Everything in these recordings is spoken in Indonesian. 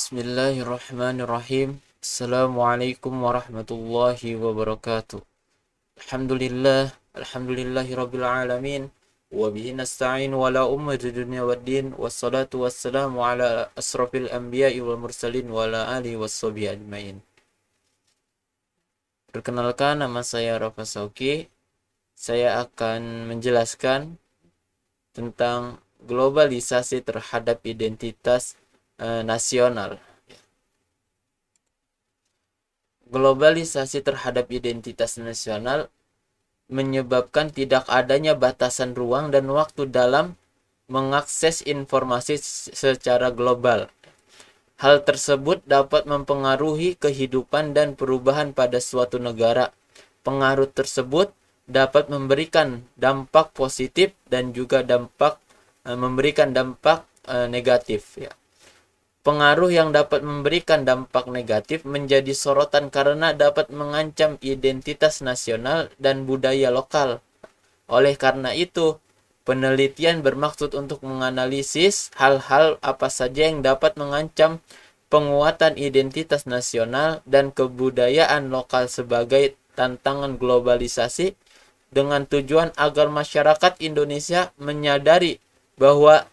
Bismillahirrahmanirrahim. Assalamualaikum warahmatullahi wabarakatuh. Alhamdulillahi rabbil alamin. Wa bihi nasta'in wa la ummati dunya waddin. Wassalatu wassalamu ala asrafil anbiya'i wal mursalin wa ala alihi wassabi ajmain. Perkenalkan, nama saya Rafa Sauki. Saya akan menjelaskan tentang globalisasi terhadap identitas nasional. Globalisasi terhadap identitas nasional menyebabkan tidak adanya batasan ruang dan waktu dalam mengakses informasi secara global. Hal tersebut dapat mempengaruhi kehidupan dan perubahan pada suatu negara. Pengaruh tersebut dapat memberikan dampak positif dan juga memberikan dampak negatif, ya. Pengaruh yang dapat memberikan dampak negatif menjadi sorotan karena dapat mengancam identitas nasional dan budaya lokal. Oleh karena itu, penelitian bermaksud untuk menganalisis hal-hal apa saja yang dapat mengancam penguatan identitas nasional dan kebudayaan lokal sebagai tantangan globalisasi, dengan tujuan agar masyarakat Indonesia menyadari bahwa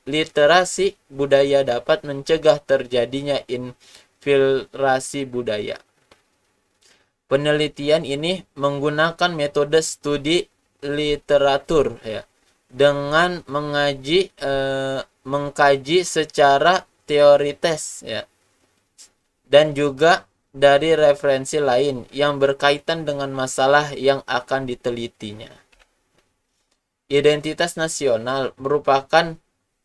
literasi budaya dapat mencegah terjadinya infiltrasi budaya. Penelitian ini menggunakan metode studi literatur, ya, dengan mengkaji secara teoritis, ya, dan juga dari referensi lain yang berkaitan dengan masalah yang akan ditelitinya. Identitas nasional merupakan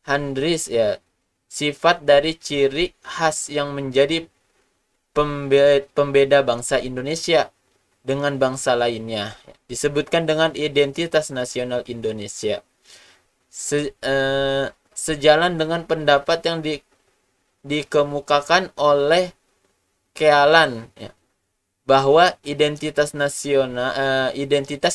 handris, ya, sifat dari ciri khas yang menjadi pembeda bangsa Indonesia dengan bangsa lainnya. Disebutkan dengan identitas nasional Indonesia. Sejalan dengan pendapat yang dikemukakan oleh Kealan, ya, bahwa identitas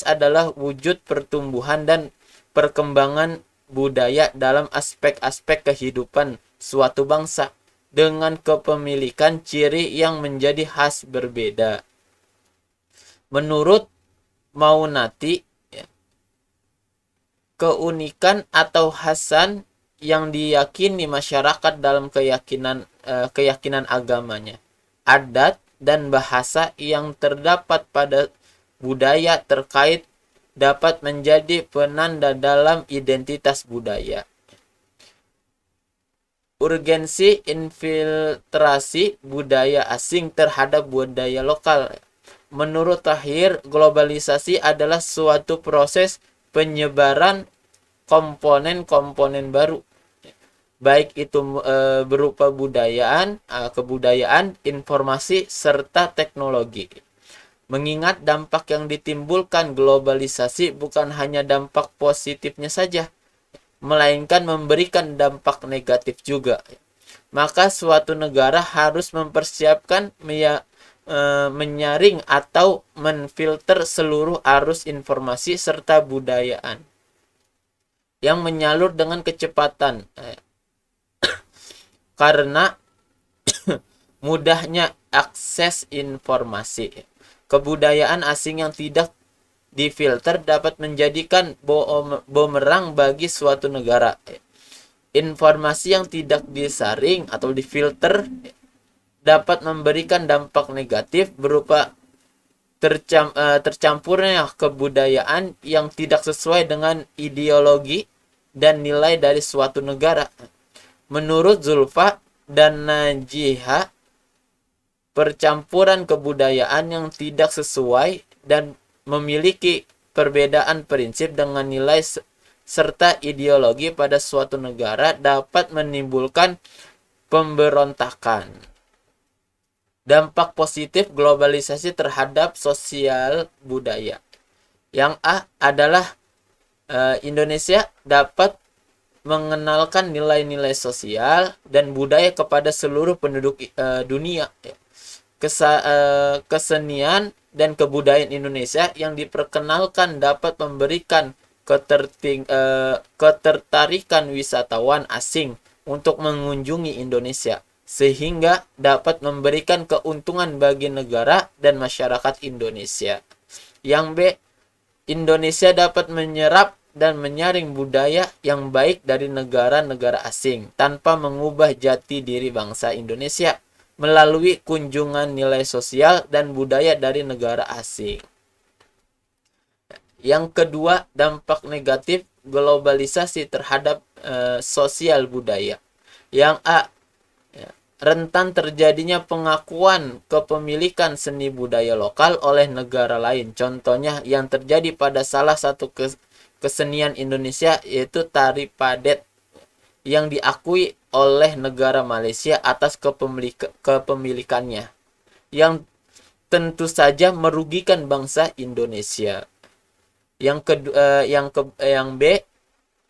adalah wujud pertumbuhan dan perkembangan budaya dalam aspek-aspek kehidupan suatu bangsa dengan kepemilikan ciri yang menjadi khas berbeda. Menurut Maunati, ya, keunikan atau khasan yang diyakini masyarakat dalam keyakinan agamanya, adat dan bahasa yang terdapat pada budaya terkait dapat menjadi penanda dalam identitas budaya. Urgensi infiltrasi budaya asing terhadap budaya lokal. Menurut Tahir, globalisasi adalah suatu proses penyebaran komponen-komponen baru, baik itu berupa kebudayaan, informasi, serta teknologi. Mengingat dampak yang ditimbulkan globalisasi bukan hanya dampak positifnya saja, melainkan memberikan dampak negatif juga. Maka suatu negara harus mempersiapkan menyaring atau menfilter seluruh arus informasi serta budayaan yang menyalur dengan kecepatan, karena mudahnya akses informasi. Kebudayaan asing yang tidak difilter dapat menjadikan bumerang bagi suatu negara. Informasi yang tidak disaring atau difilter dapat memberikan dampak negatif berupa tercampurnya kebudayaan yang tidak sesuai dengan ideologi dan nilai dari suatu negara. Menurut Zulfa dan Najiha, percampuran kebudayaan yang tidak sesuai dan memiliki perbedaan prinsip dengan nilai serta ideologi pada suatu negara dapat menimbulkan pemberontakan. Dampak positif globalisasi terhadap sosial budaya. Yang A adalah Indonesia dapat mengenalkan nilai-nilai sosial dan budaya kepada seluruh penduduk dunia. Kesenian dan kebudayaan Indonesia yang diperkenalkan dapat memberikan ketertarikan wisatawan asing untuk mengunjungi Indonesia, sehingga dapat memberikan keuntungan bagi negara dan masyarakat Indonesia. Yang B, Indonesia dapat menyerap dan menyaring budaya yang baik dari negara-negara asing tanpa mengubah jati diri bangsa Indonesia melalui kunjungan nilai sosial dan budaya dari negara asing. Yang kedua, dampak negatif globalisasi terhadap sosial budaya. Yang A, rentan terjadinya pengakuan kepemilikan seni budaya lokal oleh negara lain. Contohnya yang terjadi pada salah satu kesenian Indonesia, yaitu tari padet yang diakui oleh negara Malaysia atas kepemilikannya, yang tentu saja merugikan bangsa Indonesia. Yang B,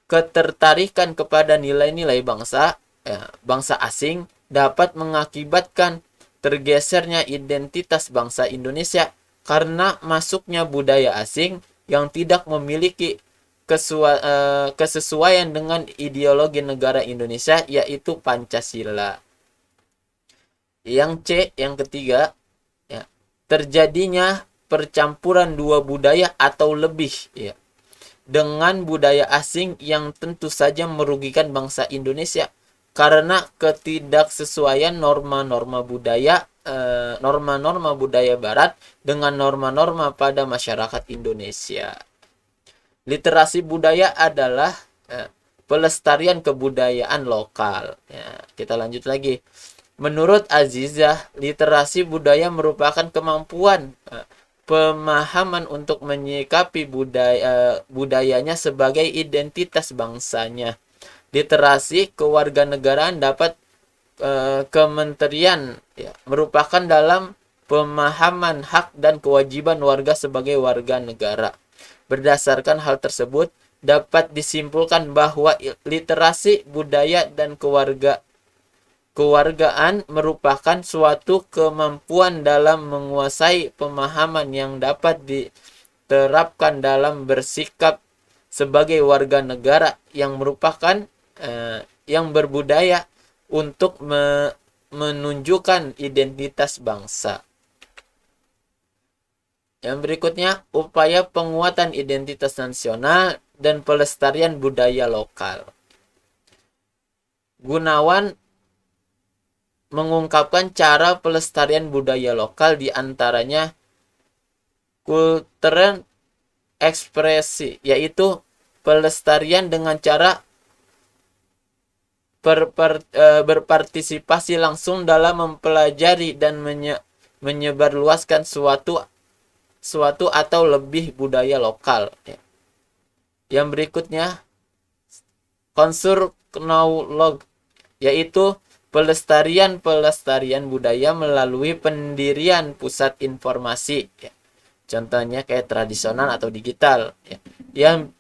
ketertarikan kepada nilai-nilai bangsa asing dapat mengakibatkan tergesernya identitas bangsa Indonesia karena masuknya budaya asing yang tidak memiliki kesesuaian dengan ideologi negara Indonesia, yaitu Pancasila. Yang C, yang ketiga, terjadinya percampuran dua budaya atau lebih dengan budaya asing yang tentu saja merugikan bangsa Indonesia karena ketidaksesuaian norma-norma budaya barat dengan norma-norma pada masyarakat Indonesia. Literasi budaya adalah pelestarian kebudayaan lokal. Kita lanjut lagi. Menurut Azizah, literasi budaya merupakan kemampuan pemahaman untuk menyikapi budayanya sebagai identitas bangsanya. Literasi kewarganegaraan dapat kementerian merupakan dalam pemahaman hak dan kewajiban warga sebagai warga negara. Berdasarkan hal tersebut, dapat disimpulkan bahwa literasi budaya dan kewargaan merupakan suatu kemampuan dalam menguasai pemahaman yang dapat diterapkan dalam bersikap sebagai warga negara yang merupakan yang berbudaya untuk menunjukkan identitas bangsa. Yang berikutnya, upaya penguatan identitas nasional dan pelestarian budaya lokal. Gunawan mengungkapkan cara pelestarian budaya lokal diantaranya kultural ekspresi, yaitu pelestarian dengan cara berpartisipasi langsung dalam mempelajari dan menyebarluaskan suatu atau lebih budaya lokal. Yang berikutnya, konsurknolog, yaitu pelestarian budaya melalui pendirian pusat informasi. Contohnya kayak tradisional atau digital, yang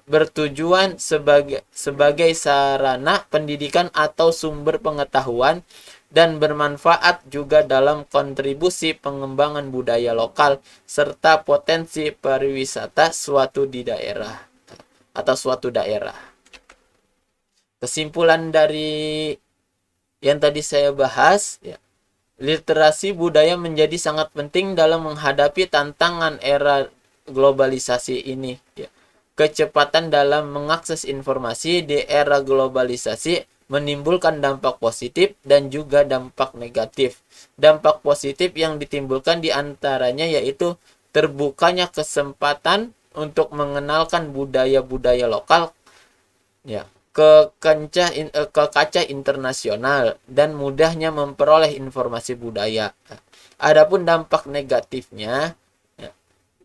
bertujuan sebagai sarana pendidikan atau sumber pengetahuan dan bermanfaat juga dalam kontribusi pengembangan budaya lokal serta potensi pariwisata suatu daerah. Kesimpulan dari yang tadi saya bahas, literasi budaya menjadi sangat penting dalam menghadapi tantangan era globalisasi ini. Kecepatan dalam mengakses informasi di era globalisasi menimbulkan dampak positif dan juga dampak negatif. Dampak positif yang ditimbulkan diantaranya yaitu terbukanya kesempatan untuk mengenalkan budaya-budaya lokal ke kaca internasional dan mudahnya memperoleh informasi budaya. Adapun dampak negatifnya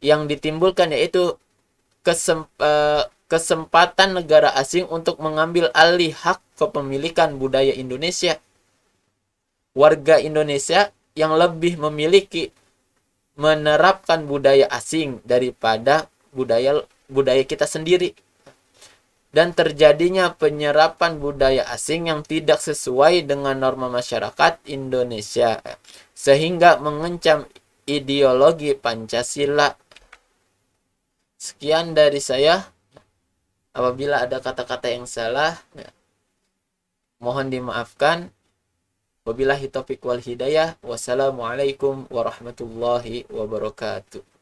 yang ditimbulkan yaitu kesempatan negara asing untuk mengambil alih hak kepemilikan budaya Indonesia. Warga Indonesia yang lebih memiliki menerapkan budaya asing daripada budaya kita sendiri. Dan terjadinya penyerapan budaya asing yang tidak sesuai dengan norma masyarakat Indonesia, sehingga mengancam ideologi Pancasila. Sekian dari saya. Apabila ada kata-kata yang salah, mohon dimaafkan. Wabillahi taufiq wal hidayah. Wassalamualaikum warahmatullahi wabarakatuh.